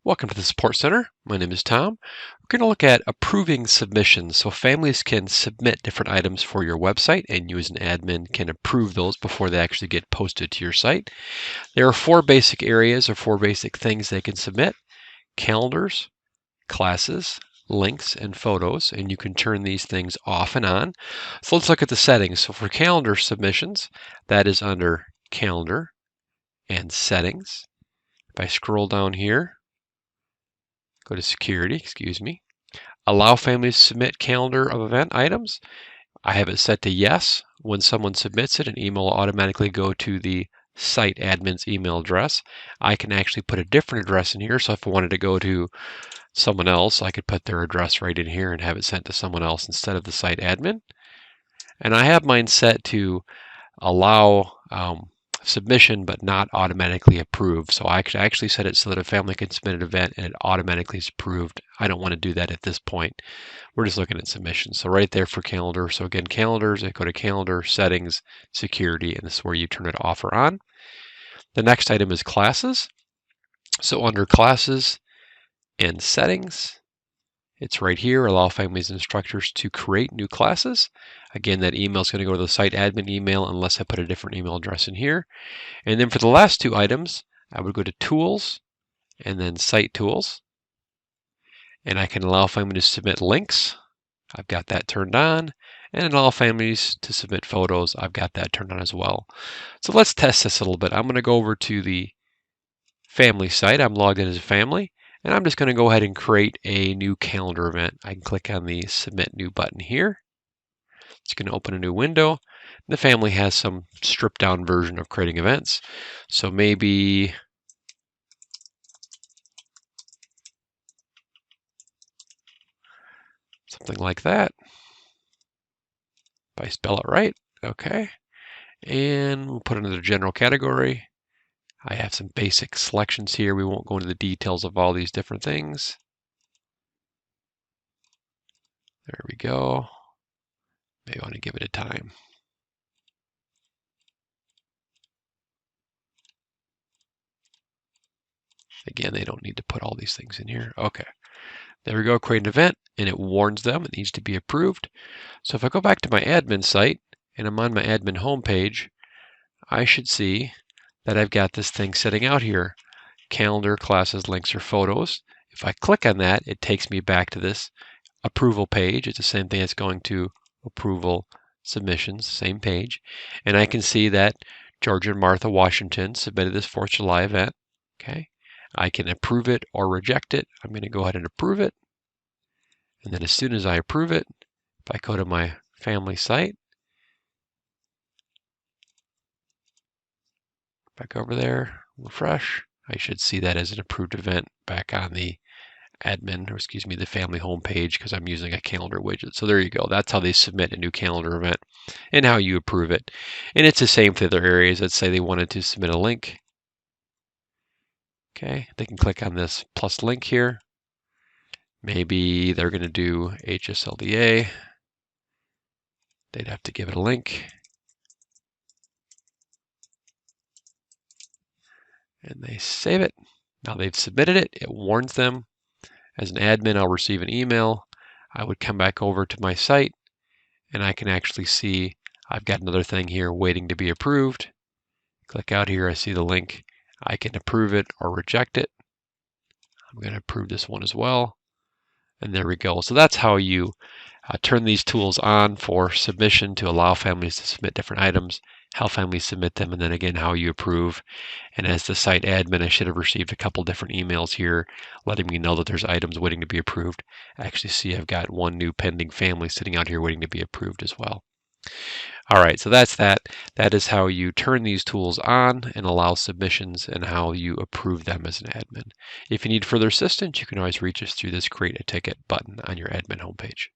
Welcome to the Support Center. My name is Tom. We're going to look at approving submissions. So families can submit different items for your website, and you as an admin can approve those before they actually get posted to your site. There are four basic areas or four basic things they can submit: calendars, classes, links, and photos, and you can turn these things off and on. So let's look at the settings. So for calendar submissions, that is under Calendar and Settings. If I scroll down here, go to Security, allow families to submit calendar of event items. I have it set to yes. When someone submits it, an email will automatically go to the site admin's email address. I can actually put a different address in here, so if I wanted to go to someone else, I could put their address right in here and have it sent to someone else instead of the site admin. And I have mine set to allow submission but not automatically approved. So I actually set it so that a family can submit an event and it automatically is approved. I don't want to do that at this point. We're just looking at submissions. So right there for calendar. So again, calendars, I go to calendar, settings, security, and this is where you turn it off or on. The next item is classes. So under classes and settings, it's right here, allow families and instructors to create new classes. Again, that email is going to go to the site admin email unless I put a different email address in here. And then for the last two items, I would go to Tools and then Site Tools. And I can allow families to submit links. I've got that turned on. And allow families to submit photos. I've got that turned on as well. So let's test this a little bit. I'm going to go over to the family site. I'm logged in as a family. And I'm just going to go ahead and create a new calendar event. I can click on the Submit New button here. It's going to open a new window. The family has some stripped down version of creating events. So maybe something like that. If I spell it right, okay. And we'll put it under the general category. I have some basic selections here. We won't go into the details of all these different things. There we go. Maybe I want to give it a time. Again, they don't need to put all these things in here. Okay. There we go, create an event, and it warns them it needs to be approved. So if I go back to my admin site, and I'm on my admin homepage, I should see that I've got this thing sitting out here: calendar, classes, links, or photos. If I click on that, it takes me back to this approval page. It's the same thing as going to approval submissions, same page. And I can see that George and Martha Washington submitted this 4th of July event. Okay. I can approve it or reject it. I'm going to go ahead and approve it. And then as soon as I approve it, if I go to my family site, back over there, refresh, I should see that as an approved event back on the admin, or excuse me, the family homepage, because I'm using a calendar widget. So there you go. That's how they submit a new calendar event and how you approve it. And it's the same for the other areas. Let's say they wanted to submit a link. Okay, they can click on this plus link here. Maybe they're going to do HSLDA. They'd have to give it a link. And they save it. Now they've submitted it. It warns them. As an admin, I'll receive an email. I would come back over to my site, and I can actually see I've got another thing here waiting to be approved. Click out here, I see the link. I can approve it or reject it. I'm going to approve this one as well. And there we go. So that's how you turn these tools on for submission to allow families to submit different items, how families submit them, and then again, how you approve. And as the site admin, I should have received a couple different emails here letting me know that there's items waiting to be approved. I actually see I've got one new pending family sitting out here waiting to be approved as well. All right, so that's that. That is how you turn these tools on and allow submissions and how you approve them as an admin. If you need further assistance, you can always reach us through this Create a Ticket button on your admin homepage.